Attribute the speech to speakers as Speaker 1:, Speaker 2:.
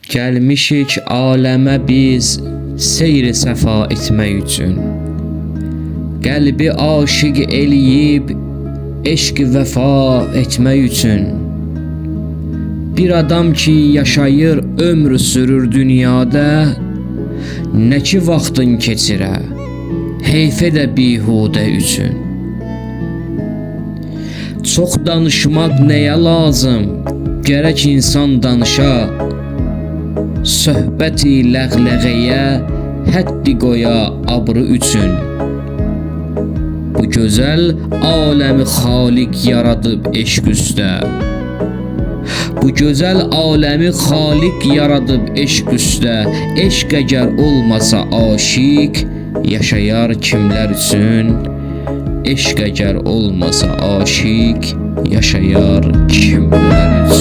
Speaker 1: Gəlmişik aləmə biz seyr-i səfa etmək üçün. Qəlbi aşiq eləyib eşq vəfa etmək üçün. Bir adam ki yaşayır, ömrü sürür dünyada, nə ki vaxtın keçirə, heyfə də bihudə üçün. Çox danışmaq nəyə lazım, gərək insan danışa, söhbəti ləğləğəyə həddi qoya abrı üçün. Bu gözəl aləmi xaliq yaradıb eşq üstə. Bu gözəl aləmi xaliq yaradıb eşq üstə. Eşq əgər olmasa aşiq, yaşayar kimlər üçün? Eşq əgər olmasa aşiq, yaşayar kimlər üçün?